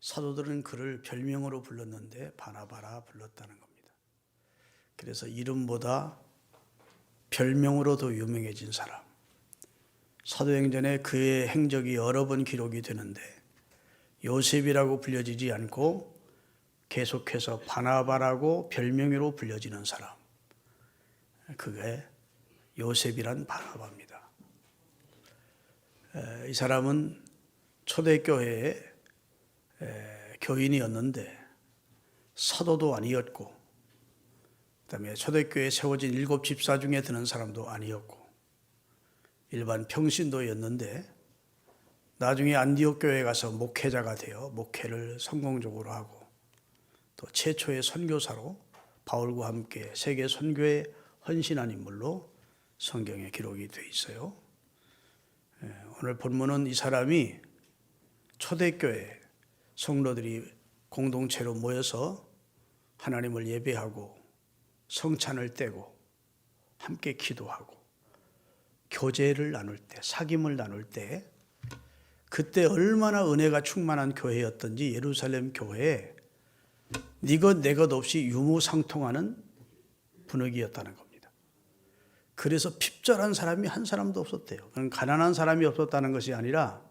사도들은 그를 별명으로 불렀는데 바나바라 불렀다는 겁니다. 그래서 이름보다 별명으로 더 유명해진 사람. 사도행전에 그의 행적이 여러 번 기록이 되는데 요셉이라고 불려지지 않고 계속해서 바나바라고 별명으로 불려지는 사람. 그게 요셉이란 바나바입니다. 이 사람은 초대교회의 교인이었는데 사도도 아니었고, 그다음에 초대교회에 세워진 7 집사 중에 드는 사람도 아니었고, 일반 평신도였는데 나중에 안디옥 교회에 가서 목회자가 되어 목회를 성공적으로 하고, 또 최초의 선교사로 바울과 함께 세계 선교에 헌신한 인물로 성경에 기록이 되어 있어요. 오늘 본문은 이 사람이 초대교회 성도들이 공동체로 모여서 하나님을 예배하고 성찬을 떼고 함께 기도하고 교제를 나눌 때, 사귐을 나눌 때, 그때 얼마나 은혜가 충만한 교회였던지 예루살렘 교회에 네 것 내 것 없이 유무상통하는 분위기였다는 겁니다. 그래서 핍절한 사람이 한 사람도 없었대요. 그건 가난한 사람이 없었다는 것이 아니라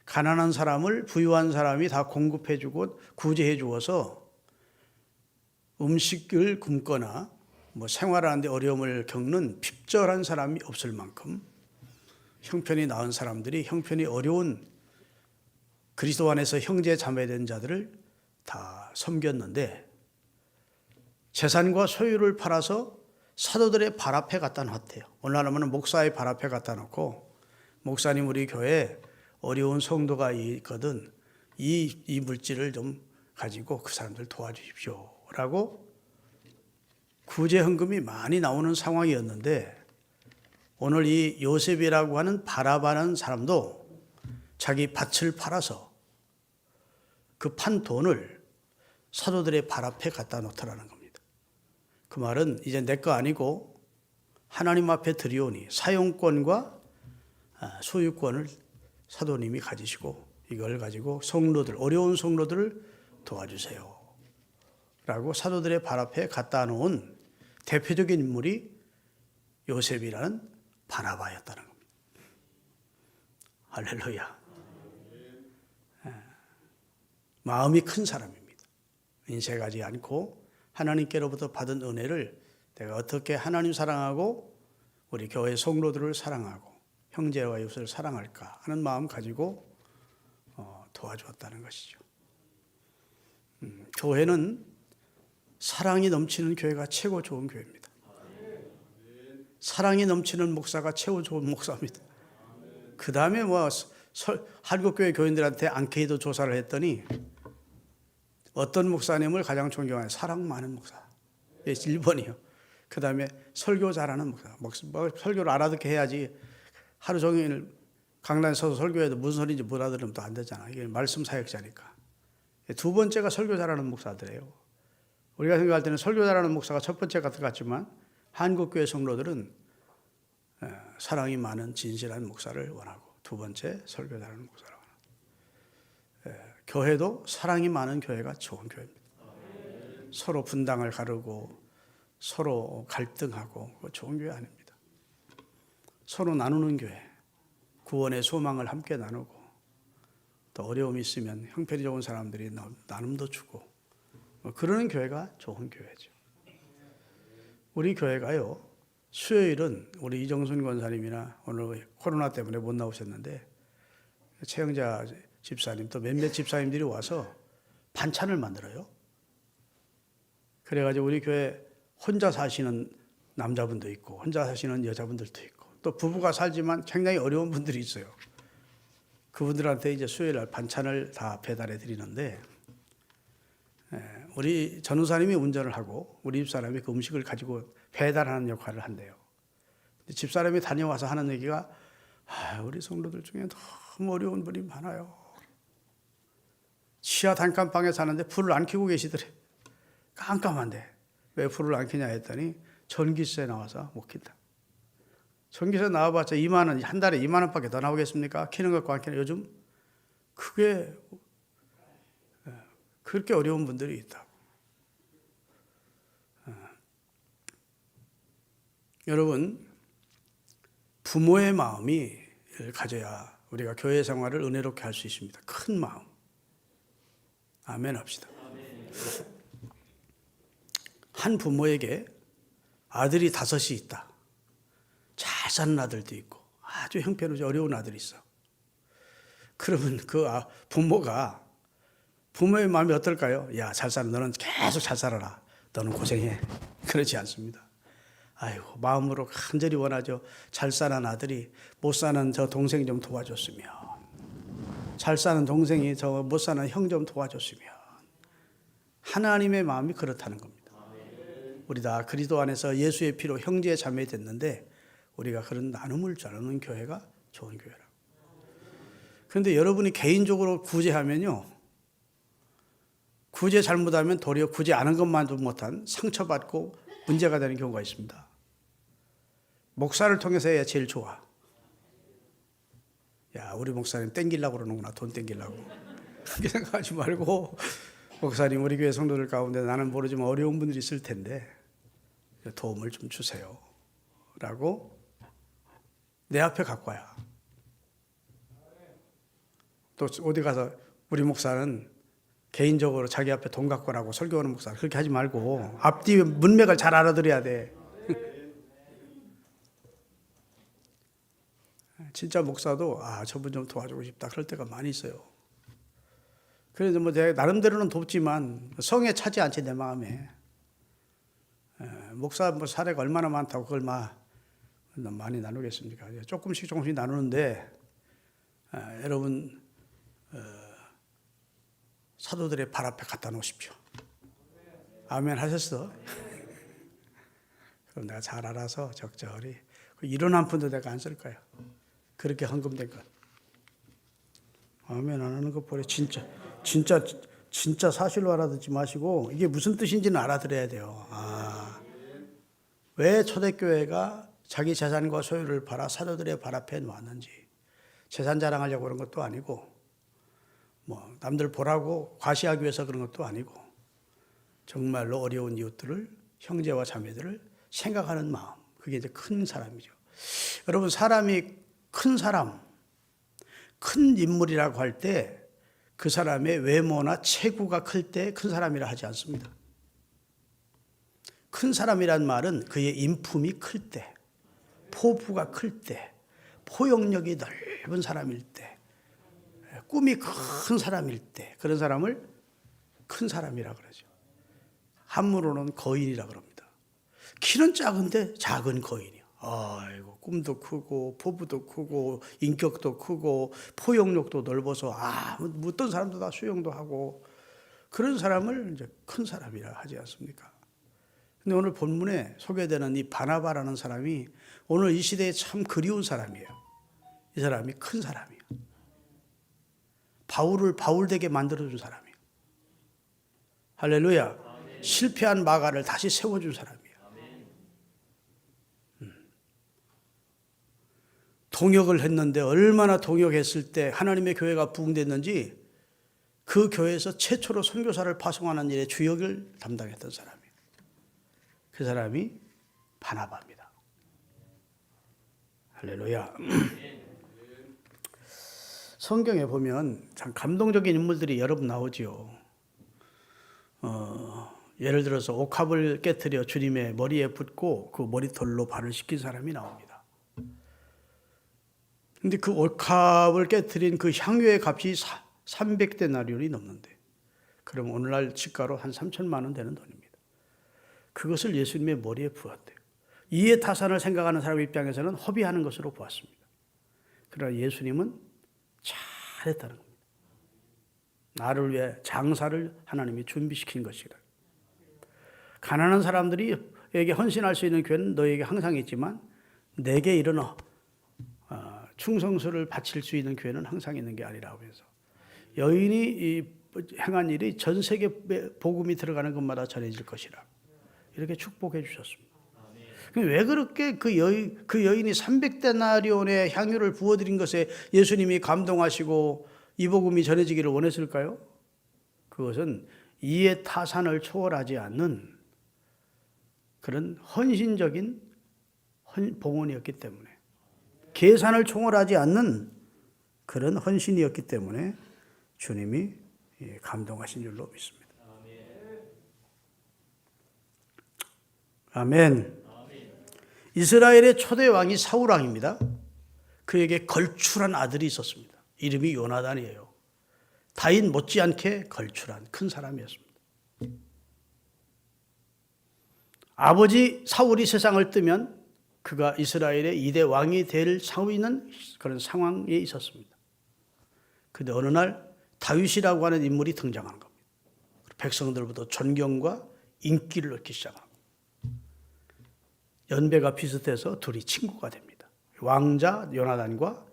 가난한 사람을 부유한 사람이 다 공급해 주고 구제해 주어서 음식을 굶거나 생활하는데 어려움을 겪는 핍절한 사람이 없을 만큼 형편이 나은 사람들이 형편이 어려운 그리스도 안에서 형제 자매된 자들을 다 섬겼는데, 재산과 소유를 팔아서 사도들의 발 앞에 갖다 놨대요. 오늘 하면 목사의 발 앞에 갖다 놓고, 목사님 우리 교회에 어려운 성도가 있거든, 이 물질을 좀 가지고 그 사람들 도와주십시오 라고 구제 헌금이 많이 나오는 상황이었는데, 오늘 이 요셉이라고 하는 바나바라는 사람도 자기 밭을 팔아서 그 판 돈을 사도들의 발 앞에 갖다 놓더라는 겁니다. 그 말은 이제 내 거 아니고 하나님 앞에 드리오니 사용권과 소유권을 사도님이 가지시고 이걸 가지고 성도들, 어려운 성도들을 도와주세요 라고 사도들의 발 앞에 갖다 놓은 대표적인 인물이 요셉이라는 바나바였다는 겁니다. 할렐루야. 마음이 큰 사람입니다. 인색하지 않고 하나님께로부터 받은 은혜를 내가 어떻게 하나님 사랑하고 우리 교회 성도들을 사랑하고 형제와 이웃을 사랑할까 하는 마음 가지고 도와주었다는 것이죠. 교회는 사랑이 넘치는 교회가 최고 좋은 교회입니다. 사랑이 넘치는 목사가 최고 좋은 목사입니다. 그 다음에 한국교회 교인들한테 앙케이도 조사를 했더니 어떤 목사님을 가장 존경하는? 사랑 많은 목사. 1번이요. 그 다음에 설교 잘하는 목사. 설교를 알아듣게 해야지 하루 종일 강단에 서서 설교해도 무슨 소리인지 못 알아들으면 또 안 되잖아. 이게 말씀 사역자니까. 2번째가 설교 잘하는 목사들이에요. 우리가 생각할 때는 설교 잘하는 목사가 첫 번째 같은 것 같지만 한국교회 성도들은 사랑이 많은 진실한 목사를 원하고, 2번째 설교 잘하는 목사를 원하고. 교회도 사랑이 많은 교회가 좋은 교회입니다. 서로 분당을 가르고 서로 갈등하고 그거 좋은 교회 아닙니다. 서로 나누는 교회, 구원의 소망을 함께 나누고, 또 어려움이 있으면 형편이 좋은 사람들이 나눔도 주고, 그러는 교회가 좋은 교회죠. 우리 교회가요, 수요일은 우리 이정순 권사님이나 오늘 코로나 때문에 못 나오셨는데 최영자 집사님 또 몇몇 집사님들이 와서 반찬을 만들어요. 그래가지고 우리 교회 혼자 사시는 남자분도 있고 혼자 사시는 여자분들도 있고 또 부부가 살지만 굉장히 어려운 분들이 있어요. 그분들한테 이제 수요일 날 반찬을 다 배달해 드리는데, 우리 전우사님이 운전을 하고 우리 집사람이 그 음식을 가지고 배달하는 역할을 한대요. 집사람이 다녀와서 하는 얘기가, 우리 성도들 중에 너무 어려운 분이 많아요. 지하 단칸방에 사는데 불을 안 켜고 계시더래. 깜깜한데 왜 불을 안 켜냐 했더니 전기세 나와서 못 킨다. 전기세 나와봤자 2만 원, 한 달에 2만 원밖에 더 나오겠습니까? 켜는 것과 안 켜는 요즘 그게 그렇게 어려운 분들이 있다고. 여러분, 부모의 마음이 가져야 우리가 교회 생활을 은혜롭게 할 수 있습니다. 큰 마음. 아멘 합시다. 한 부모에게 아들이 5이 있다. 잘 사는 아들도 있고 아주 형편없이 어려운 아들이 있어. 그러면 그 부모가 부모의 마음이 어떨까요? 야, 잘 살아. 너는 계속 잘 살아라. 너는 고생해. 그렇지 않습니다. 아이고, 마음으로 간절히 원하죠. 잘 사는 아들이 못 사는 저 동생 좀 도와줬으면, 잘 사는 동생이 저 못 사는 형 좀 도와줬으면. 하나님의 마음이 그렇다는 겁니다. 우리 다 그리스도 안에서 예수의 피로 형제 자매 됐는데 우리가 그런 나눔을 나누는 교회가 좋은 교회라고. 그런데 여러분이 개인적으로 구제하면요, 구제 잘못하면 도리어 구제 안 한 것만도 못한 상처받고 문제가 되는 경우가 있습니다. 목사를 통해서 해야 제일 좋아. 야, 우리 목사님 땡기려고 그러는구나. 돈 땡기려고. 그렇게 생각하지 말고, 목사님 우리 교회 성도들 가운데 나는 모르지만 어려운 분들이 있을 텐데 도움을 좀 주세요 라고 내 앞에 갖고 와야. 또 어디 가서 우리 목사는 개인적으로 자기 앞에 돈 갖고 오라고 설교하는 목사 그렇게 하지 말고 앞뒤 문맥을 잘 알아들어야 돼. 진짜 목사도 저분 좀 도와주고 싶다 그럴 때가 많이 있어요. 그래서 뭐 내가 나름대로는 돕지만 성에 차지 않지 내 마음에. 목사 뭐 사례가 얼마나 많다고 그걸 많이 나누겠습니까? 조금씩 나누는데 여러분 사도들의 발 앞에 갖다 놓으십시오. 아멘 하셨어? 그럼 내가 잘 알아서 적절히 이런 한 푼도 내가 안 쓸 거야. 그렇게 헌금된 것. 아멘 안 하는 것 보래. 진짜 사실로 알아듣지 마시고 이게 무슨 뜻인지는 알아들어야 돼요. 왜 초대교회가 자기 재산과 소유를 팔아 사도들의 발 앞에 놓았는지. 재산 자랑하려고 그런 것도 아니고 뭐 남들 보라고 과시하기 위해서 그런 것도 아니고 정말로 어려운 이웃들을 형제와 자매들을 생각하는 마음. 그게 이제 큰 사람이죠. 여러분 사람이 큰 사람, 큰 인물이라고 할 때 그 사람의 외모나 체구가 클 때 큰 사람이라 하지 않습니다. 큰 사람이란 말은 그의 인품이 클 때, 포부가 클 때, 포용력이 넓은 사람일 때, 꿈이 큰 사람일 때 그런 사람을 큰 사람이라 그러죠. 한문으로는 거인이라 그럽니다. 키는 작은데 작은 거인이요. 아이고 꿈도 크고 포부도 크고 인격도 크고 포용력도 넓어서 어떤 사람도 다 수용도 하고 그런 사람을 이제 큰 사람이라 하지 않습니까? 근데 오늘 본문에 소개되는 이 바나바라는 사람이 오늘 이 시대에 참 그리운 사람이에요. 이 사람이 큰 사람이에요. 바울을 바울되게 만들어준 사람이에요. 할렐루야. 실패한 마가를 다시 세워준 사람이에요. 동역을 했는데 얼마나 동역했을 때 하나님의 교회가 부흥됐는지 그 교회에서 최초로 선교사를 파송하는 일에 주역을 담당했던 사람이에요. 그 사람이 바나바입니다. 할렐루야. 성경에 보면 참 감동적인 인물들이 여러 분 나오지요. 예를 들어서 옥합을 깨트려 주님의 머리에 붓고 그 머리털로 발을 씻긴 사람이 나옵니다. 근데 그 옥합을 깨트린 그 향유의 값이 300데나리온이 넘는데, 그럼 오늘날 시가로 한 3천만 원 되는 돈입니다. 그것을 예수님의 머리에 부었대요. 이에 타산을 생각하는 사람 입장에서는 허비하는 것으로 보았습니다. 그러나 예수님은 잘했다는 겁니다. 나를 위해 장사를 하나님이 준비시킨 것이다. 가난한 사람들에게 헌신할 수 있는 교회는 너에게 항상 있지만 내게 일어나 충성수를 바칠 수 있는 교회는 항상 있는 게 아니라고 해서 여인이 행한 일이 전 세계 복음이 들어가는 것마다 전해질 것이라 이렇게 축복해 주셨습니다. 왜 그렇게 그 여인이 300데나리온의 향유를 부어드린 것에 예수님이 감동하시고 이 복음이 전해지기를 원했을까요? 그것은 이해 타산을 초월하지 않는 그런 헌신적인 봉헌이었기 때문에, 계산을 초월하지 않는 그런 헌신이었기 때문에 주님이 감동하신 줄로 믿습니다. 아멘. 이스라엘의 초대 왕이 사울 왕입니다. 그에게 걸출한 아들이 있었습니다. 이름이 요나단이에요. 다윗 못지않게 걸출한 큰 사람이었습니다. 아버지 사울이 세상을 뜨면 그가 이스라엘의 2대 왕이 될 있는 그런 상황에 있었습니다. 그런데 어느 날 다윗이라고 하는 인물이 등장하는 겁니다. 백성들부터 존경과 인기를 얻기 시작합니다. 연배가 비슷해서 둘이 친구가 됩니다. 왕자 요나단과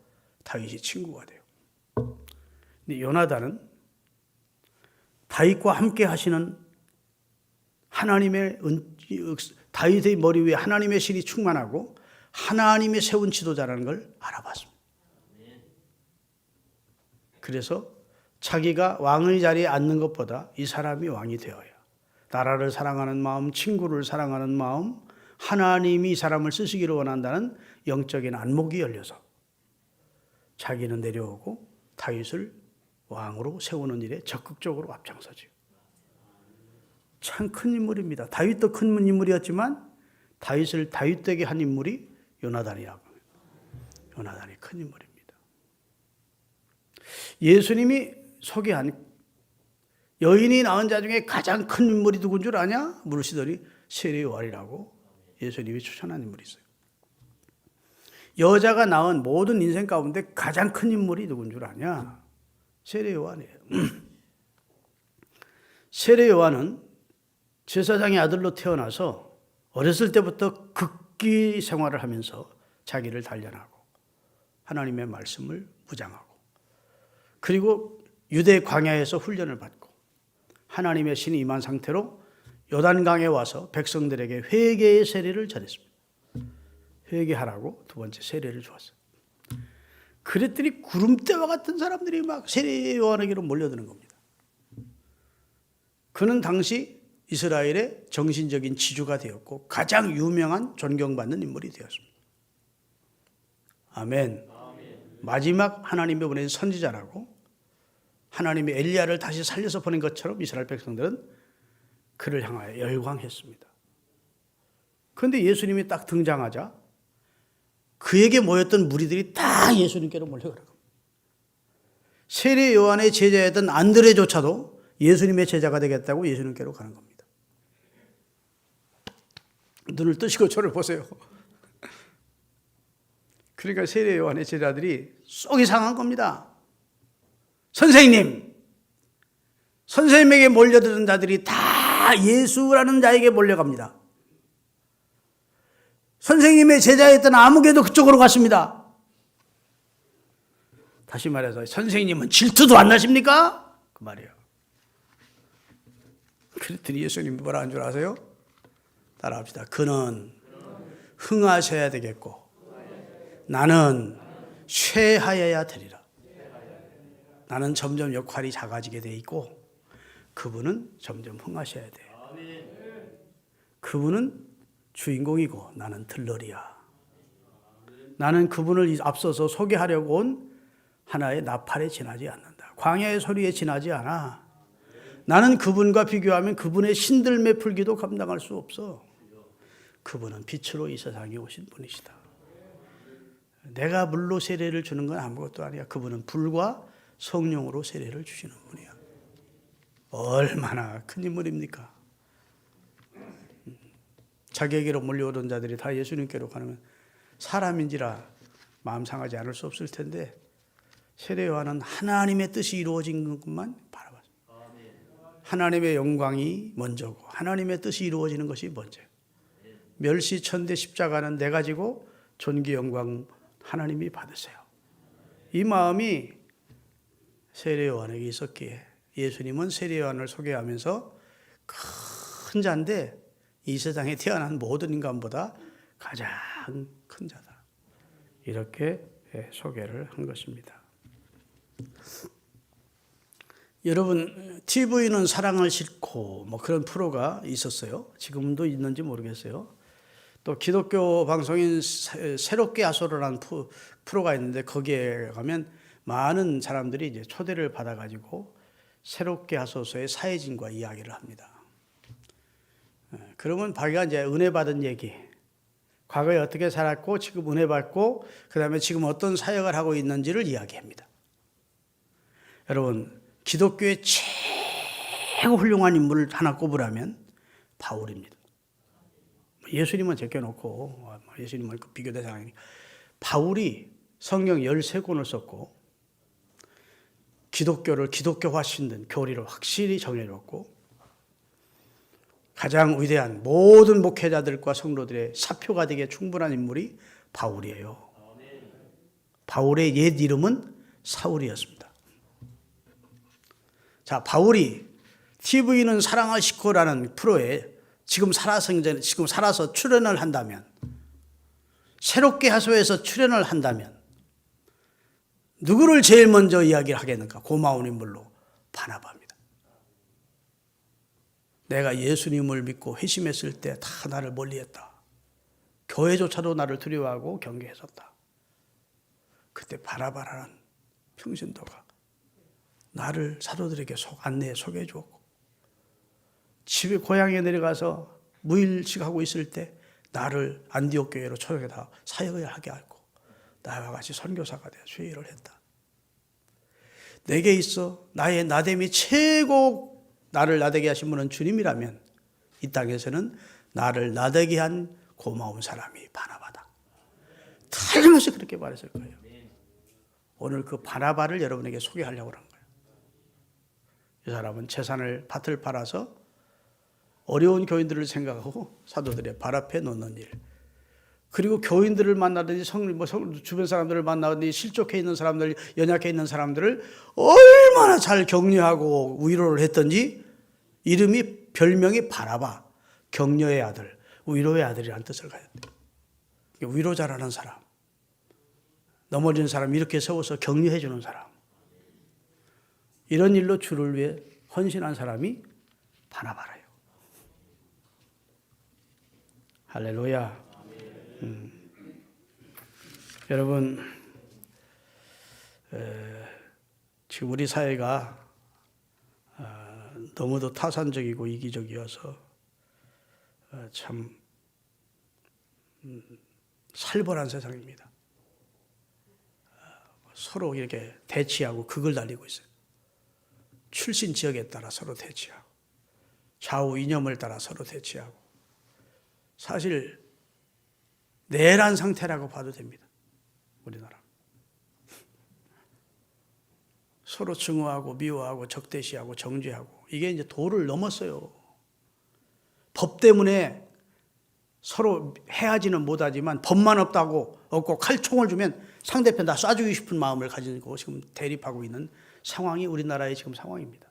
다윗이 친구가 돼요. 근데 요나단은 다윗과 함께 하시는 하나님의 다윗의 머리 위에 하나님의 신이 충만하고 하나님의 세운 지도자라는 걸 알아봤습니다. 그래서 자기가 왕의 자리에 앉는 것보다 이 사람이 왕이 되어야 나라를 사랑하는 마음, 친구를 사랑하는 마음, 하나님이 이 사람을 쓰시기를 원한다는 영적인 안목이 열려서 자기는 내려오고 다윗을 왕으로 세우는 일에 적극적으로 앞장서죠. 참 큰 인물입니다. 다윗도 큰 인물이었지만 다윗을 다윗되게 한 인물이 요나단이라고 합니다. 요나단이 큰 인물입니다. 예수님이 소개한 여인이 낳은 자 중에 가장 큰 인물이 누군 줄 아냐? 물으시더니 세례 요한이라고 예수님이 추천한 인물이 있어요. 여자가 낳은 모든 인생 가운데 가장 큰 인물이 누군 줄 아냐? 세례 요한이에요. 세례 요한은 제사장의 아들로 태어나서 어렸을 때부터 극기 생활을 하면서 자기를 단련하고 하나님의 말씀을 묵상하고 그리고 유대 광야에서 훈련을 받고 하나님의 신이 임한 상태로 요단강에 와서 백성들에게 회개의 세례를 전했습니다. 회개하라고 두 번째 세례를 주었어요. 그랬더니 구름대와 같은 사람들이 막 세례 요한에게로 몰려드는 겁니다. 그는 당시 이스라엘의 정신적인 지주가 되었고 가장 유명한 존경받는 인물이 되었습니다. 아멘. 마지막 하나님의 보낸 선지자라고 하나님의 엘리야를 다시 살려서 보낸 것처럼 이스라엘 백성들은 그를 향하여 열광했습니다. 그런데 예수님이 딱 등장하자 그에게 모였던 무리들이 다 예수님께로 몰려가는 겁니다. 세례 요한의 제자였던 안드레조차도 예수님의 제자가 되겠다고 예수님께로 가는 겁니다. 눈을 뜨시고 저를 보세요. 그러니까 세례 요한의 제자들이 속이 상한 겁니다. 선생님에게 몰려드는 자들이 다 예수라는 자에게 몰려갑니다. 선생님의 제자였던 아무개도 그쪽으로 갔습니다. 다시 말해서 선생님은 질투도 안 나십니까? 그 말이에요. 그랬더니 예수님이 뭐라 한 줄 아세요? 따라합시다. 그는 흥하셔야 되겠고 나는 쇠하여야 되리라. 나는 점점 역할이 작아지게 돼 있고 그분은 점점 흥하셔야 돼요. 그분은 주인공이고 나는 들러리야. 나는 그분을 앞서서 소개하려고 온 하나의 나팔에 지나지 않는다. 광야의 소리에 지나지 않아. 나는 그분과 비교하면 그분의 신들매 풀기도 감당할 수 없어. 그분은 빛으로 이 세상에 오신 분이시다. 내가 물로 세례를 주는 건 아무것도 아니야. 그분은 불과 성령으로 세례를 주시는 분이야. 얼마나 큰 인물입니까? 자기에게로 몰려오던 자들이 다 예수님께로 가면 사람인지라 마음 상하지 않을 수 없을 텐데 세례 요한은 하나님의 뜻이 이루어진 것만 바라봤어요. 하나님의 영광이 먼저고 하나님의 뜻이 이루어지는 것이 먼저예요. 멸시 천대 십자가는 내 가지고 존귀 영광 하나님이 받으세요. 이 마음이 세례 요한에게 있었기에 예수님은 세례 요한을 소개하면서 큰 자인데 이 세상에 태어난 모든 인간보다 가장 큰 자다. 이렇게 소개를 한 것입니다. 여러분, TV는 사랑을 싣고 뭐 그런 프로가 있었어요. 지금도 있는지 모르겠어요. 또 기독교 방송인 새롭게 하소서라는 프로가 있는데 거기에 가면 많은 사람들이 이제 초대를 받아가지고 새롭게 하소서의 사회진과 이야기를 합니다. 그러면 자기가 이제 은혜 받은 얘기, 과거에 어떻게 살았고 지금 은혜 받고 그다음에 지금 어떤 사역을 하고 있는지를 이야기합니다. 여러분, 기독교의 최고 훌륭한 인물을 하나 꼽으라면 바울입니다. 예수님은 제껴놓고 예수님은 비교 대상이니까 바울이 성경 13권을 썼고 기독교를 기독교화 신든 교리를 확실히 정해놓고 가장 위대한 모든 목회자들과 성도들의 사표가 되기에 충분한 인물이 바울이에요. 바울의 옛 이름은 사울이었습니다. 자, 바울이 TV는 사랑을 싣고라는 프로에 지금 살아서 출연을 한다면, 새롭게 하소서에서 출연을 한다면 누구를 제일 먼저 이야기를 하겠는가? 고마운 인물로 바나바입니다. 내가 예수님을 믿고 회심했을 때 다 나를 멀리했다. 교회조차도 나를 두려워하고 경계했었다. 그때 바나바라는 평신도가 나를 사도들에게 안내해 소개해 주었고, 집에 고향에 내려가서 무일식하고 있을 때 나를 안디옥 교회로 초청해다 사역을 하게 하고 나와 같이 선교사가 되어 수혜를 했다. 내게 있어 나의 나됨이 최고 나를 나되게 하신 분은 주님이라면 이 땅에서는 나를 나되게 한 고마운 사람이 바나바다. 틀림없이 그렇게 말했을 거예요. 오늘 그 바나바를 여러분에게 소개하려고 하는 거예요. 이 사람은 재산을 밭을 팔아서 어려운 교인들을 생각하고 사도들의 발 앞에 놓는 일, 그리고 교인들을 만나든지 주변 사람들을 만나든지 실족해 있는 사람들, 연약해 있는 사람들을 얼마나 잘 격려하고 위로를 했던지 이름이 별명이 바나바, 격려의 아들, 위로의 아들이라는 뜻을 가졌대요. 위로자라는 사람, 넘어진 사람 이렇게 세워서 격려해 주는 사람, 이런 일로 주를 위해 헌신한 사람이 바나바라요. 할렐루야. 여러분, 지금 우리 사회가 너무도 타산적이고 이기적이어서 참 살벌한 세상입니다. 서로 이렇게 대치하고 극을 달리고 있어요. 출신 지역에 따라 서로 대치하고 좌우 이념을 따라 서로 대치하고, 사실 내란 상태라고 봐도 됩니다. 우리나라 서로 증오하고 미워하고 적대시하고 정죄하고, 이게 이제 도를 넘었어요. 법 때문에 서로 해하지는 못하지만 법만 없고 칼총을 주면 상대편 다 쏴주고 싶은 마음을 가지고 지금 대립하고 있는 상황이 우리나라의 지금 상황입니다.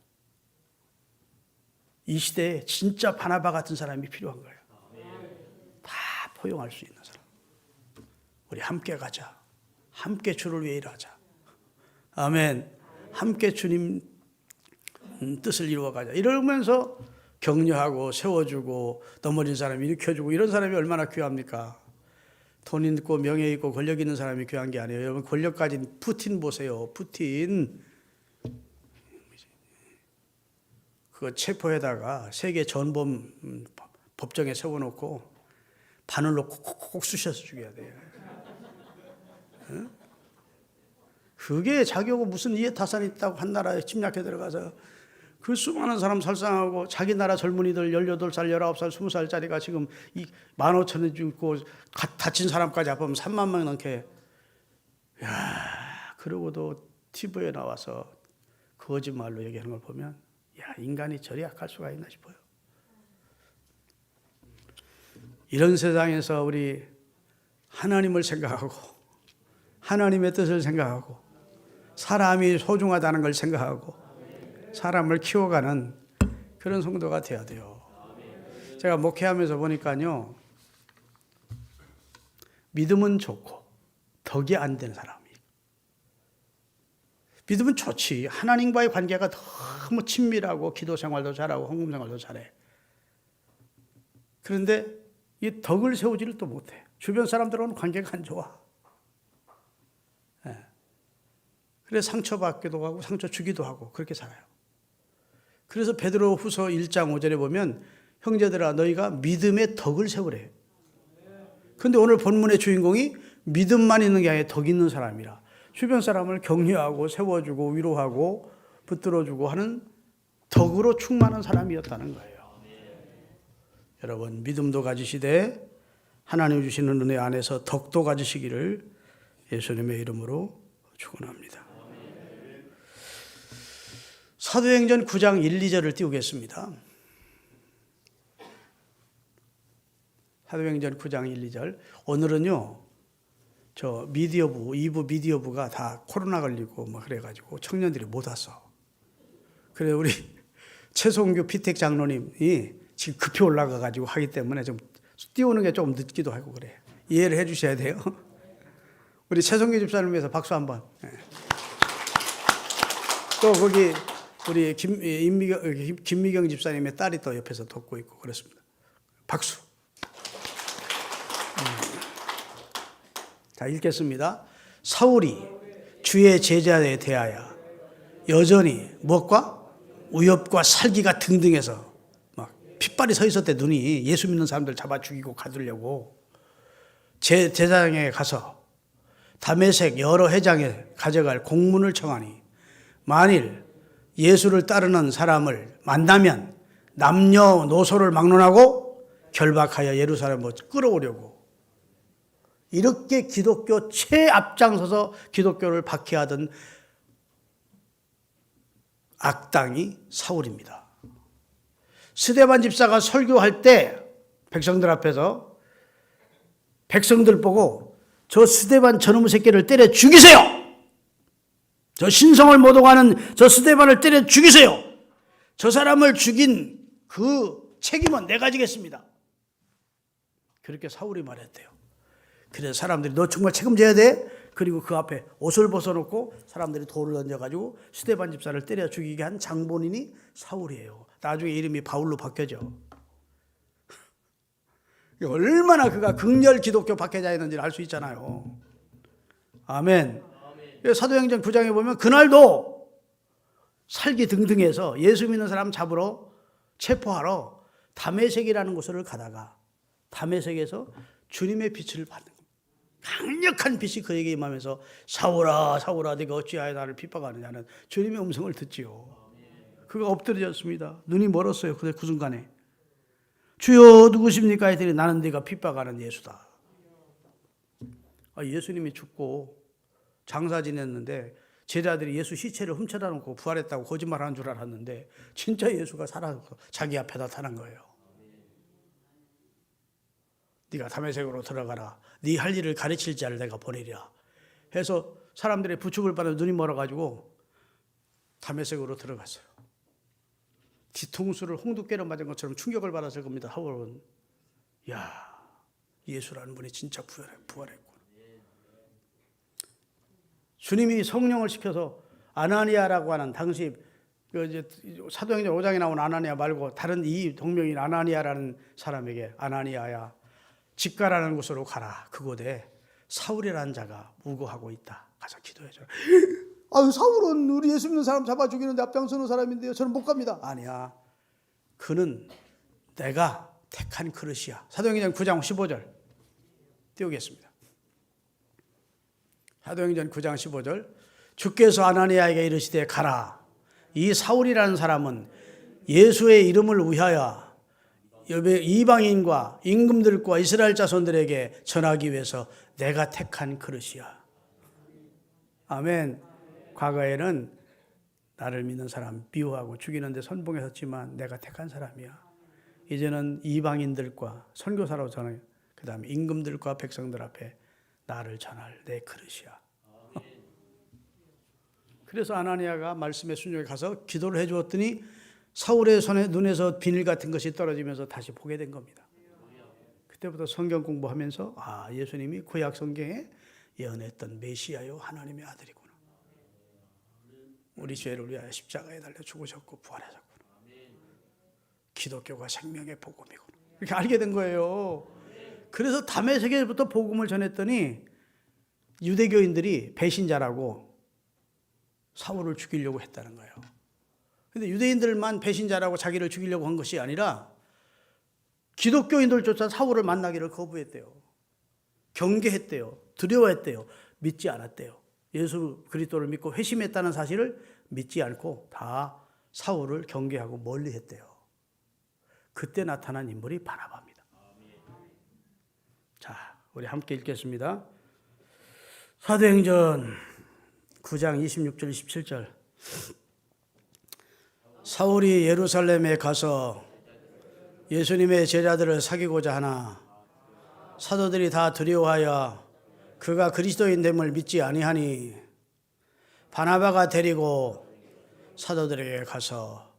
이 시대에 진짜 바나바 같은 사람이 필요한 거예요. 다 포용할 수 있는 사람. 우리 함께 가자. 함께 주를 위해 일하자. 아멘. 함께 주님 뜻을 이루어가자. 이러면서 격려하고 세워주고 넘어진 사람 일으켜주고, 이런 사람이 얼마나 귀합니까? 돈 있고 명예 있고 권력 있는 사람이 귀한 게 아니에요. 여러분, 권력 가진 푸틴 보세요. 푸틴 그거 체포해다가 세계 전범 법정에 세워놓고 바늘로 콕콕콕 쑤셔서 죽여야 돼요. 응? 그게 자기하고 무슨 이해타산이 있다고 한 나라에 침략해 들어가서 그 수많은 사람 살상하고, 자기 나라 젊은이들 18살, 19살, 20살짜리가 지금 15,000원 죽고 다친 사람까지 합하면 3만 명 넘게. 야, 그러고도 TV에 나와서 거짓말로 얘기하는 걸 보면, 야, 인간이 저리 약할 수가 있나 싶어요. 이런 세상에서 우리 하나님을 생각하고 하나님의 뜻을 생각하고 사람이 소중하다는 걸 생각하고 사람을 키워가는 그런 성도가 되어야 돼요. 제가 목회하면서 보니까요, 믿음은 좋고 덕이 안 된 사람이, 믿음은 좋지, 하나님과의 관계가 너무 친밀하고 기도 생활도 잘하고 헌금 생활도 잘해. 그런데 이 덕을 세우지를 또 못해. 주변 사람들하고는 관계가 안 좋아. 그래서 상처받기도 하고 상처 주기도 하고 그렇게 살아요. 그래서 베드로 후서 1장 5절에 보면 형제들아 너희가 믿음의 덕을 세우래. 그런데 오늘 본문의 주인공이 믿음만 있는 게 아니라 덕 있는 사람이라. 주변 사람을 격려하고 세워주고 위로하고 붙들어주고 하는 덕으로 충만한 사람이었다는 거예요. 여러분 믿음도 가지시되 하나님 주시는 은혜 안에서 덕도 가지시기를 예수님의 이름으로 축원합니다. 사도행전 9장 1, 2절을 띄우겠습니다. 사도행전 9장 1, 2절. 오늘은요, 저 미디어부, 2부 미디어부가 다 코로나 걸리고 뭐 그래가지고 청년들이 못 왔어. 그래, 우리 최송규 피택 장로님이 지금 급히 올라가가지고 하기 때문에 좀 띄우는 게 조금 늦기도 하고 그래. 이해를 해 주셔야 돼요. 우리 최송규 집사님 위해서 박수 한번. 또 거기 우리 김미경 집사님의 딸이 또 옆에서 돕고 있고 그렇습니다. 박수. 자, 읽겠습니다. 사울이 주의 제자에 대하여 여전히 무엇과 우엽과 살기가 등등해서 막 핏발이 서 있었대. 눈이 예수 믿는 사람들 잡아 죽이고 가두려고 제사장에 가서 다메섹 여러 회장에 가져갈 공문을 청하니 만일 예수를 따르는 사람을 만나면 남녀노소를 막론하고 결박하여 예루살렘으로 끌어오려고 이렇게 기독교 최앞장서서 기독교를 박해하던 악당이 사울입니다. 스데반 집사가 설교할 때 백성들 앞에서 백성들 보고 저 스데반 저놈의 새끼를 때려 죽이세요. 저 신성을 모독하는 저 스데반을 때려 죽이세요. 저 사람을 죽인 그 책임은 내가 지겠습니다. 그렇게 사울이 말했대요. 그래서 사람들이 너 정말 책임져야 돼? 그리고 그 앞에 옷을 벗어놓고 사람들이 돌을 던져가지고 스데반 집사를 때려 죽이게 한 장본인이 사울이에요. 나중에 이름이 바울로 바뀌어져. 얼마나 그가 극렬 기독교 박해자였는지를 알 수 있잖아요. 아멘. 사도행전 9장에 보면 그날도 살기 등등해서 예수 믿는 사람 잡으러 체포하러 다메섹이라는 곳을 가다가 다메섹에서 주님의 빛을 받는 겁니다. 강력한 빛이 그에게 임하면서 사울아 사울아 네가 어찌하여 나를 핍박하느냐는 주님의 음성을 듣지요. 그가 엎드려졌습니다. 눈이 멀었어요. 그 순간에 주여 누구십니까? 했더니 나는 네가 핍박하는 예수다. 예수님이 죽고 장사 지냈는데 제자들이 예수 시체를 훔쳐다 놓고 부활했다고 거짓말하는 줄 알았는데 진짜 예수가 살아서 자기 앞에 나타난 거예요. 네가 다메섹으로 들어가라. 네 할 일을 가르칠 자를 내가 보내리라 해서 사람들의 부축을 받아 눈이 멀어가지고 다메섹으로 들어갔어요. 뒤통수를 홍두깨로 맞은 것처럼 충격을 받았을 겁니다. 사울은 야 예수라는 분이 진짜 부활했구나. 주님이 성령을 시켜서 아나니아라고 하는 당시 사도행전 5장에 나온 아나니아 말고 다른 이 동명인 아나니아라는 사람에게 아나니아야 집가라는 곳으로 가라. 그곳에 사울이라는 자가 우거하고 있다. 가서 기도해줘. 아유 사울은 우리 예수 믿는 사람 잡아 죽이는데 앞장서는 사람인데요. 저는 못 갑니다. 아니야. 그는 내가 택한 그릇이야. 사도행전 9장 15절 띄우겠습니다. 사도행전 9장 15절 주께서 아나니아에게 이르시되 가라. 이 사울이라는 사람은 예수의 이름을 위하여 이방인과 임금들과 이스라엘 자손들에게 전하기 위해서 내가 택한 그릇이야. 아멘. 과거에는 나를 믿는 사람 미워하고 죽이는데 선봉에 섰지만 내가 택한 사람이야. 이제는 이방인들과 선교사로 전해 그 다음에 임금들과 백성들 앞에 나를 전할 내 그릇이야. 그래서 아나니아가 말씀에 순종해 가서 기도를 해주었더니 사울의 손에 눈에서 비늘 같은 것이 떨어지면서 다시 보게 된 겁니다. 그때부터 성경 공부하면서 예수님이 구약 성경에 예언했던 메시아요 하나님의 아들이구나. 우리 죄를 위하여 십자가에 달려 죽으셨고 부활하셨구나. 기독교가 생명의 복음이구나. 이렇게 알게 된 거예요. 그래서 다메섹에부터 복음을 전했더니 유대교인들이 배신자라고 사울을 죽이려고 했다는 거예요. 근데 유대인들만 배신자라고 자기를 죽이려고 한 것이 아니라 기독교인들조차 사울을 만나기를 거부했대요. 경계했대요. 두려워했대요. 믿지 않았대요. 예수 그리스도를 믿고 회심했다는 사실을 믿지 않고 다 사울을 경계하고 멀리했대요. 그때 나타난 인물이 바나바입니다. 자, 우리 함께 읽겠습니다. 사도행전 9장 26절 27절. 사울이 예루살렘에 가서 예수님의 제자들을 사귀고자 하나 사도들이 다 두려워하여 그가 그리스도인 됨을 믿지 아니하니 바나바가 데리고 사도들에게 가서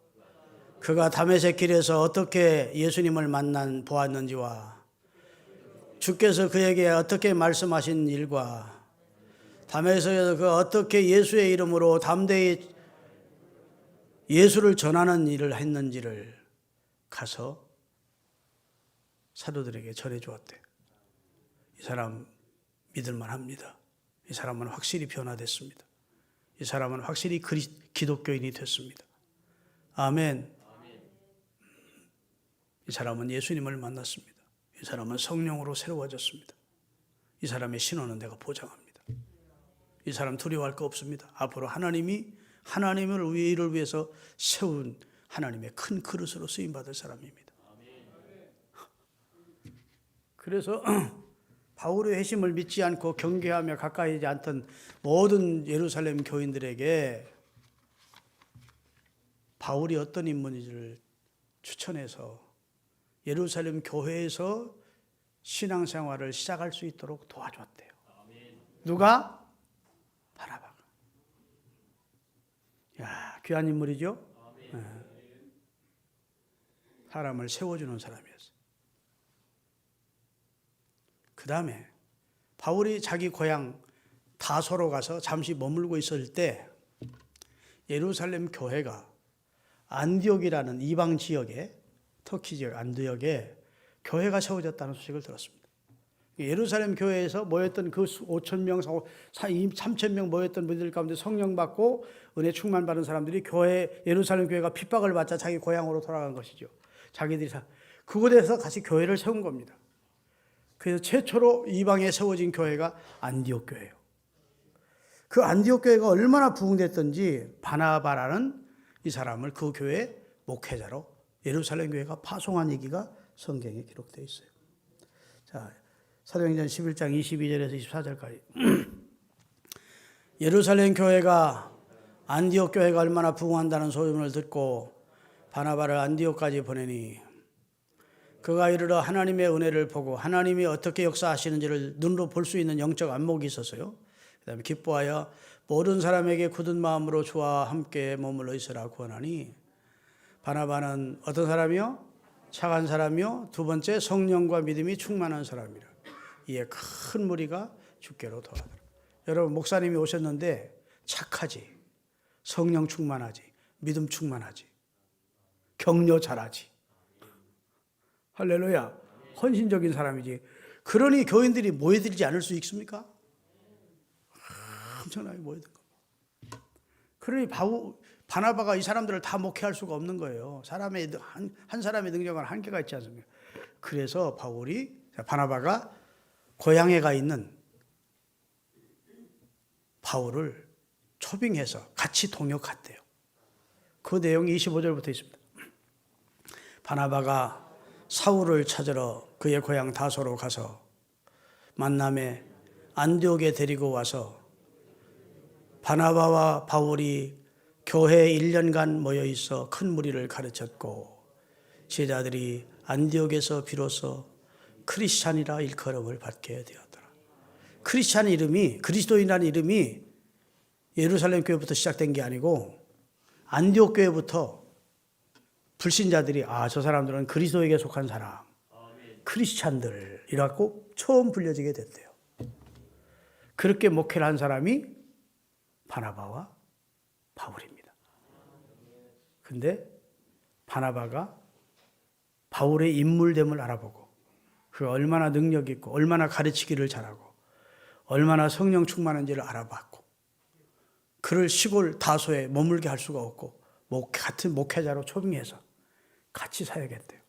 그가 다메섹 길에서 어떻게 예수님을 만난 보았는지와 주께서 그에게 어떻게 말씀하신 일과 다메섹에서 그가 어떻게 예수의 이름으로 담대히 예수를 전하는 일을 했는지를 가서 사도들에게 전해 주었대. 이 사람 믿을만 합니다. 이 사람은 확실히 변화됐습니다. 이 사람은 확실히 기독교인이 됐습니다. 아멘. 이 사람은 예수님을 만났습니다. 이 사람은 성령으로 새로워졌습니다. 이 사람의 신원은 내가 보장합니다. 이 사람 두려워할 거 없습니다. 앞으로 하나님을 일을 위해서 세운 하나님의 큰 그릇으로 쓰임받을 사람입니다. 그래서 바울의 회심을 믿지 않고 경계하며 가까이 하지 않던 모든 예루살렘 교인들에게 바울이 어떤 인물인지를 추천해서 예루살렘 교회에서 신앙생활을 시작할 수 있도록 도와줬대요. 누가? 바나바가. 야, 귀한 인물이죠? 네. 사람을 세워주는 사람이었어요. 그 다음에 바울이 자기 고향 다소로 가서 잠시 머물고 있을 때 예루살렘 교회가 안디옥이라는 이방 지역에 터키 지역 안디옥에 교회가 세워졌다는 소식을 들었습니다. 예루살렘 교회에서 모였던 그 5,000명, 3,000명 모였던 분들 가운데 성령 받고 은혜 충만 받은 사람들이 예루살렘 교회가 핍박을 받자 자기 고향으로 돌아간 것이죠. 자기들이 그곳에서 같이 교회를 세운 겁니다. 그래서 최초로 이방에 세워진 교회가 안디옥 교회예요. 그 안디옥 교회가 얼마나 부흥됐던지 바나바라는 이 사람을 그 교회 목회자로 예루살렘 교회가 파송한 얘기가 성경에 기록되어 있어요. 자, 사도행전 11장 22절에서 24절까지. 예루살렘 교회가 안디옥 교회가 얼마나 부흥한다는 소문을 듣고 바나바를 안디옥까지 보내니 그가 이르러 하나님의 은혜를 보고 하나님이 어떻게 역사하시는지를 눈으로 볼 수 있는 영적 안목이 있었어요. 그 다음에 기뻐하여 모든 사람에게 굳은 마음으로 주와 함께 머물러 있으라 구하나니 바나바는 어떤 사람이요? 착한 사람이요. 두 번째 성령과 믿음이 충만한 사람이라. 이에 큰 무리가 주께로 돌아더라. 여러분 목사님이 오셨는데 착하지, 성령 충만하지, 믿음 충만하지, 격려 잘하지. 할렐루야. 헌신적인 사람이지. 그러니 교인들이 모여들지 않을 수 있습니까? 엄청나게 모여든 겁니다. 그러니 바나바가 이 사람들을 다 목회할 수가 없는 거예요. 한 사람의 능력은 한계가 있지 않습니까? 그래서 바나바가 고향에 가 있는 바울을 초빙해서 같이 동역했대요. 그 내용이 25절부터 있습니다. 바나바가 사울을 찾으러 그의 고향 다소로 가서 만남에 안디옥에 데리고 와서 바나바와 바울이 교회에 1년간 모여 있어 큰 무리를 가르쳤고 제자들이 안디옥에서 비로소 크리스찬이라 일컬음을 받게 되었더라. 크리스찬 이름이, 그리스도인이라는 이름이 예루살렘 교회부터 시작된 게 아니고 안디옥 교회부터 불신자들이 저 사람들은 그리스도에게 속한 사람, 크리스찬들 이라고 처음 불려지게 됐대요. 그렇게 목회를 한 사람이 바나바와 바울입니다. 근데 바나바가 바울의 인물됨을 알아보고 그가 얼마나 능력 있고 얼마나 가르치기를 잘하고 얼마나 성령 충만한지를 알아봤고 그를 시골 다소에 머물게 할 수가 없고 같은 목회자로 초빙해서 같이 사역했대요.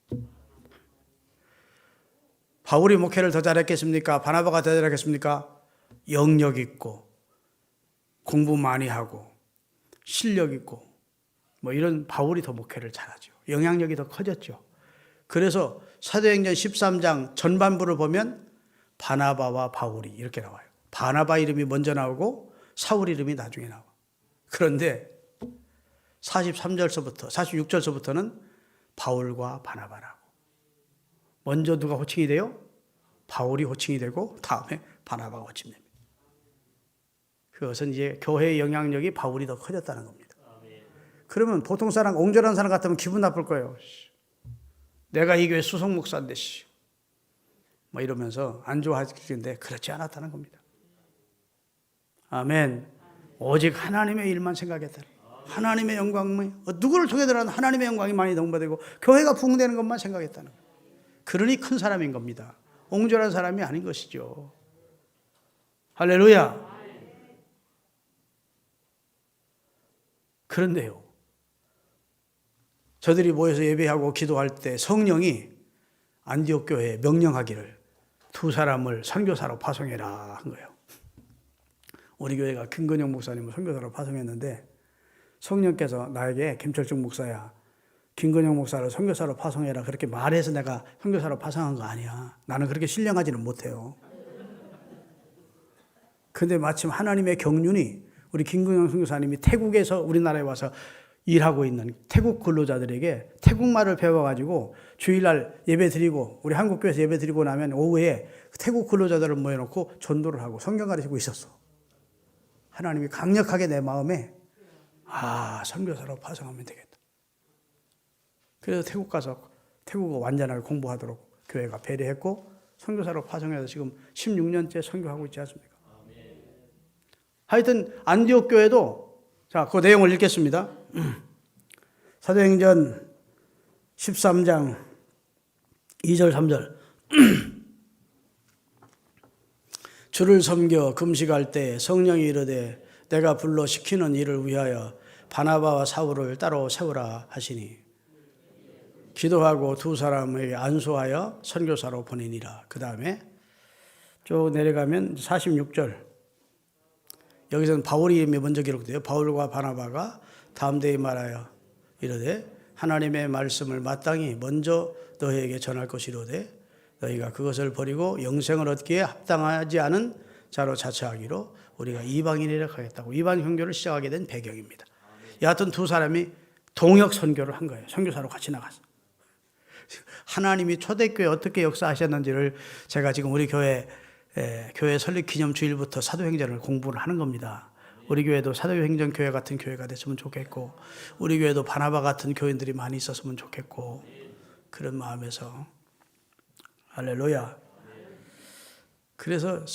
바울이 목회를 더 잘했겠습니까? 바나바가 더 잘했겠습니까? 영역 있고 공부 많이 하고 실력 있고 뭐 이런 바울이 더 목회를 잘하죠. 영향력이 더 커졌죠. 그래서 사도행전 13장 전반부를 보면 바나바와 바울이 이렇게 나와요. 바나바 이름이 먼저 나오고 사울 이름이 나중에 나와. 그런데 43절서부터 46절서부터는 바울과 바나바라고. 먼저 누가 호칭이 돼요? 바울이 호칭이 되고 다음에 바나바가 호칭됩니다. 그것은 이제 교회의 영향력이 바울이 더 커졌다는 겁니다. 그러면 보통 사람, 옹졸한 사람 같으면 기분 나쁠 거예요. 내가 이 교회 수석 목사인데 뭐 이러면서 안 좋아하시는데 그렇지 않았다는 겁니다. 아멘. 오직 하나님의 일만 생각했다. 하나님의 영광만, 누구를 통해서라도 하나님의 영광이 많이 넘어되고 교회가 부흥되는 것만 생각했다는 거예요. 그러니 큰 사람인 겁니다. 옹졸한 사람이 아닌 것이죠. 할렐루야. 그런데요, 저들이 모여서 예배하고 기도할 때 성령이 안디옥 교회에 명령하기를 두 사람을 선교사로 파송해라 한 거예요. 우리 교회가 김건영 목사님을 선교사로 파송했는데 성령께서 나에게 김철중 목사야, 김건영 목사를 선교사로 파송해라 그렇게 말해서 내가 선교사로 파송한 거 아니야. 나는 그렇게 신령하지는 못해요. 근데 마침 하나님의 경륜이 우리 김건영 선교사님이 태국에서 우리나라에 와서 일하고 있는 태국 근로자들에게 태국말을 배워가지고 주일날 예배 드리고 우리 한국교회에서 예배 드리고 나면 오후에 태국 근로자들을 모여놓고 전도를 하고 성경 가르치고 있었어. 하나님이 강력하게 내 마음에 선교사로 파송하면 되겠다. 그래서 태국 가서 태국어 완전하게 공부하도록 교회가 배려했고 선교사로 파송해서 지금 16년째 선교하고 있지 않습니까? 하여튼 안디옥 교회도 자, 그 내용을 읽겠습니다. 사도행전 13장 2절 3절 주를 섬겨 금식할 때 성령이 이르되 내가 불러 시키는 일을 위하여 바나바와 사울을 따로 세우라 하시니 기도하고 두 사람에게 안수하여 선교사로 보내니라. 그 다음에 쭉 내려가면 46절 여기서는 바울이 이름이 먼저 기록돼요. 바울과 바나바가 다음 데에 말하여 이르되 하나님의 말씀을 마땅히 먼저 너희에게 전할 것이로되 너희가 그것을 버리고 영생을 얻기에 합당하지 않은 자로 자처하기로 우리가 이방인이라 하겠다고 이방 선교를 시작하게 된 배경입니다. 여하튼 두 사람이 동역 선교를 한 거예요. 선교사로 같이 나갔어. 하나님이 초대교회 어떻게 역사하셨는지를 제가 지금 우리 교회 설립 기념 주일부터 사도행전을 공부를 하는 겁니다. 우리 교회도 사도행전 교회 같은 교회가 됐으면 좋겠고 우리 교회도 바나바 같은 교인들이 많이 있었으면 좋겠고 그런 마음에서 할렐루야. 그래서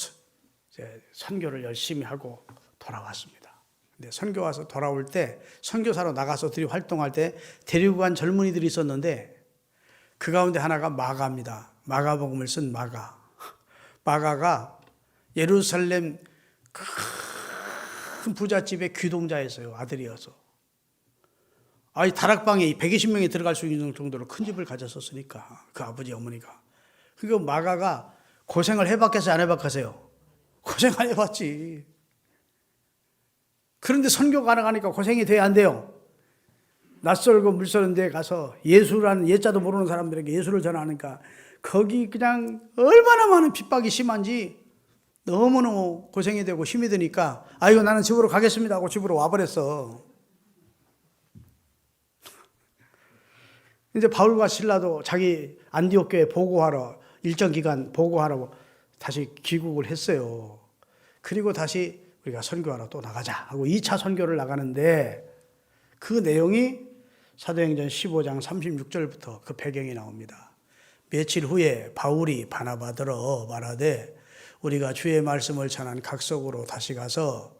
선교를 열심히 하고 돌아왔습니다. 근데 선교 와서 돌아올 때 선교사로 나가서 활동할 때 데리고 간 젊은이들이 있었는데 그 가운데 하나가 마가입니다. 마가복음을 쓴 마가. 마가가 예루살렘 큰 부잣집의 귀동자였어요. 아들이어서. 다락방에 120명이 들어갈 수 있는 정도로 큰 집을 가졌었으니까 그 아버지 어머니가. 그러니까 마가가 고생을 해봤겠어요? 안 해봤겠어요? 고생 안 해봤지. 그런데 선교가 나가니까 고생이 돼야 안 돼요. 낯설고 물서는 데 가서 예수라는 예자도 모르는 사람들에게 예수를 전하니까 거기 그냥 얼마나 많은 핍박이 심한지 너무너무 고생이 되고 힘이 드니까 아이고 나는 집으로 가겠습니다 하고 집으로 와버렸어. 이제 바울과 실라도 자기 안디옥 교회 보고하러 일정 기간 보고하라고 다시 귀국을 했어요. 그리고 다시 우리가 선교하러 또 나가자 하고 2차 선교를 나가는데 그 내용이 사도행전 15장 36절부터 그 배경이 나옵니다. 며칠 후에 바울이 바나바더러 말하되 우리가 주의 말씀을 전한 각석으로 다시 가서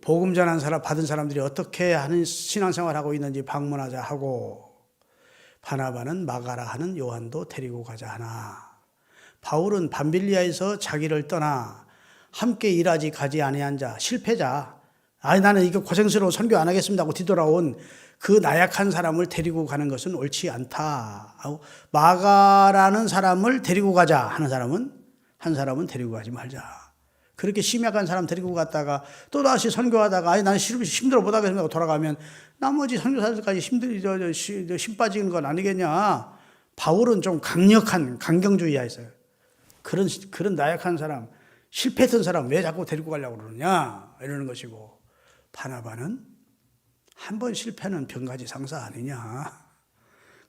복음 전한 사람 받은 사람들이 어떻게 하는 신앙생활하고 있는지 방문하자 하고 바나바는 마가라 하는 요한도 데리고 가자 하나. 바울은 밤빌리아에서 자기를 떠나 함께 일하지 가지 아니한 자, 실패자, 나는 이거 고생스러워 선교 안 하겠습니다 하고 뒤돌아온 그 나약한 사람을 데리고 가는 것은 옳지 않다. 마가라는 사람을 데리고 가자 하는 사람은 한 사람은 데리고 가지 말자. 그렇게 심약한 사람 데리고 갔다가 또다시 선교하다가 나는 힘들어 못하겠습니다 돌아가면 나머지 선교사들까지 힘 빠지는 건 아니겠냐. 바울은 좀 강력한 강경주의가 있어요. 그런 나약한 사람, 실패했던 사람 왜 자꾸 데리고 가려고 그러느냐 이러는 것이고, 바나바는 한 번 실패는 병가지 상사 아니냐.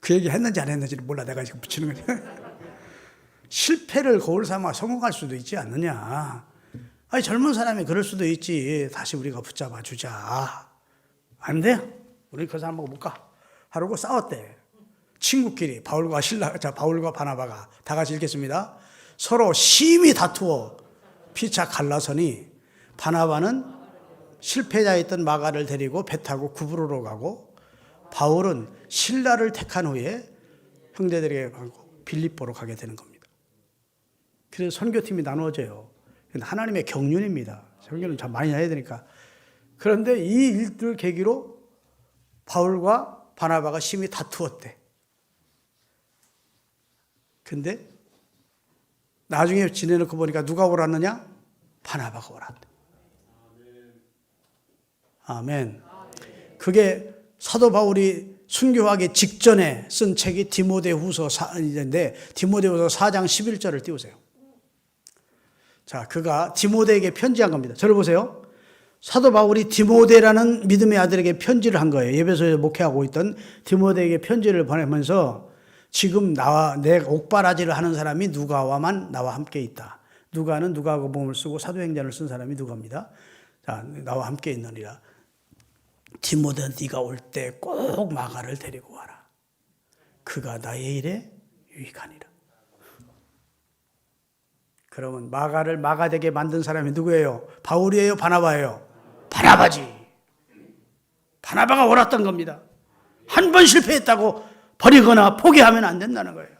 그 얘기 했는지 안 했는지를 몰라. 내가 지금 붙이는 거지. 실패를 거울 삼아 성공할 수도 있지 않느냐. 아니 젊은 사람이 그럴 수도 있지. 다시 우리가 붙잡아 주자. 안 돼? 우리 그 사람하고 못 가. 하루고 싸웠대. 친구끼리 바울과 바나바가 다 같이 읽겠습니다. 서로 심히 다투어 피차 갈라서니 바나바는 실패자였던 마가를 데리고 배 타고 구브로로 가고, 바울은 신라를 택한 후에 형제들에게 가고 빌립보로 가게 되는 겁니다. 그래서 선교팀이 나누어져요. 하나님의 경륜입니다. 선교는 참 많이 해야 되니까. 그런데 이 일들 계기로 바울과 바나바가 심히 다투었대. 근데 나중에 지내놓고 보니까 누가 옳았느냐? 바나바가 옳았대. 아멘. 그게 사도 바울이 순교하기 직전에 쓴 책이 디모데후서 4인데 디모데후서 4장 11절을 띄우세요. 자, 그가 디모데에게 편지한 겁니다. 저를 보세요. 사도 바울이 디모데라는 믿음의 아들에게 편지를 한 거예요. 예배소에 목회하고 있던 디모데에게 편지를 보내면서 지금 내 옥바라지를 하는 사람이 누가와만 나와 함께 있다. 누가는 누가복음을 쓰고 사도행전을 쓴 사람이 누가입니다. 자, 나와 함께 있느니라. 디모데 네가 올 때 꼭 마가를 데리고 와라. 그가 나의 일에 유익하니라. 그러면 마가를 마가되게 만든 사람이 누구예요? 바울이에요? 바나바예요? 바나바지. 바나바가 옳았던 겁니다. 한 번 실패했다고 버리거나 포기하면 안 된다는 거예요.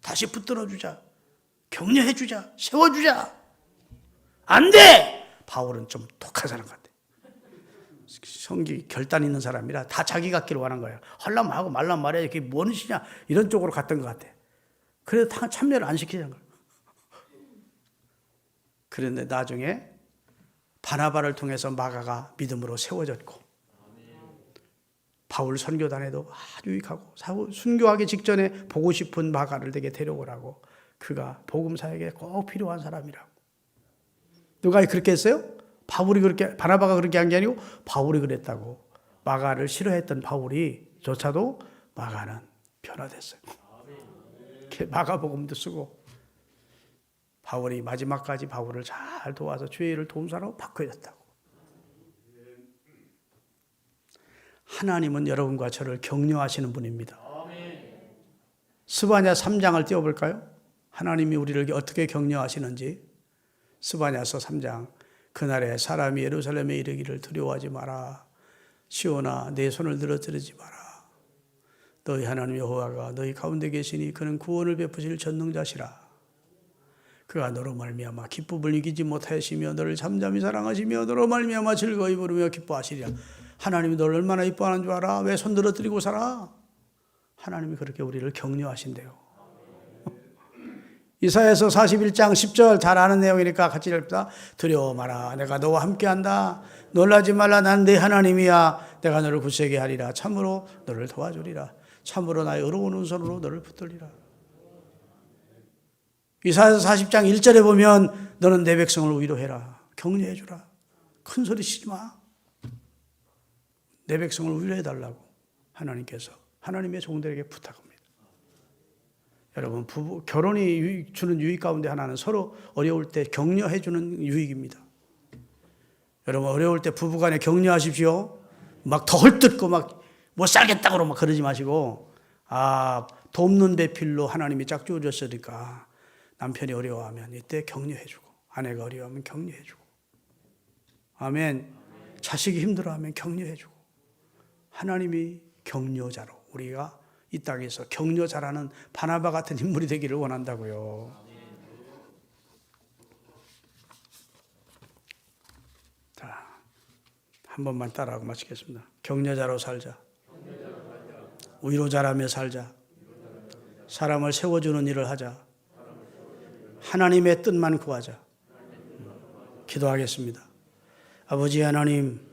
다시 붙들어주자. 격려해주자. 세워주자. 안 돼! 바울은 좀 독한 사람 같아. 성기 결단 있는 사람이라 다 자기 같기를 원한 거예요. 하려면 하고 말라면 말해야 이게 뭔 짓이냐 이런 쪽으로 갔던 것 같아. 그래서 참여를 안 시키는 거예요. 그런데 나중에 바나바를 통해서 마가가 믿음으로 세워졌고, 바울 선교단에도 아주 유익하고, 순교하기 직전에 보고 싶은 마가를 되게 데려오라고, 그가 복음사에게 꼭 필요한 사람이라고. 누가 그렇게 했어요? 바나바가 그렇게 한 게 아니고 바울이 그랬다고. 마가를 싫어했던 바울이 조차도 마가는 변화됐어요. 마가복음도 쓰고, 바울이 마지막까지 바울을 잘 도와서 주의 일을 도운 사람으로 바꿔졌다고. 하나님은 여러분과 저를 격려하시는 분입니다. 스바냐 3장을 띄워볼까요? 하나님이 우리를 어떻게 격려하시는지. 스바냐서 3장. 그날에 사람이 예루살렘에 이르기를 두려워하지 마라. 시온아 내 손을 들어들이지 마라. 너희 하나님 여호와가 너희 가운데 계시니 그는 구원을 베푸실 전능자시라. 그가 너로 말미암아 기쁨을 이기지 못하시며 너를 잠잠히 사랑하시며 너로 말미암아 즐거이 부르며 기뻐하시리라. 하나님이 너를 얼마나 이뻐하는 줄 알아? 왜 손 들어드리고 살아? 하나님이 그렇게 우리를 격려하신대요. 이사야서 41장 10절 잘 아는 내용이니까 같이 읽읍시다. 두려워 마라. 내가 너와 함께한다. 놀라지 말라. 난 네 하나님이야. 내가 너를 굳세게 하리라. 참으로 너를 도와주리라. 참으로 나의 의로운 오른손으로 너를 붙들리라. 이사야서 40장 1절에 보면 너는 내 백성을 위로해라. 격려해주라. 큰 소리 치지 마. 내 백성을 위로해달라고 하나님께서 하나님의 종들에게 부탁합니다. 여러분, 결혼이 주는 유익 가운데 하나는 서로 어려울 때 격려해주는 유익입니다. 여러분, 어려울 때 부부간에 격려하십시오. 막 더 헐뜯고 막 못 살겠다고 막 그러지 마시고, 돕는 배필로 하나님이 짝지어 줬으니까 남편이 어려워하면 이때 격려해주고, 아내가 어려워하면 격려해주고. 아멘. 자식이 힘들어하면 격려해주고, 하나님이 격려자로 우리가 이 땅에서 격려자라는 바나바 같은 인물이 되기를 원한다고요. 자, 한 번만 따라하고 마치겠습니다. 격려자로 살자. 위로자라며 살자. 사람을 세워주는 일을 하자. 하나님의 뜻만 구하자. 기도하겠습니다. 아버지 하나님,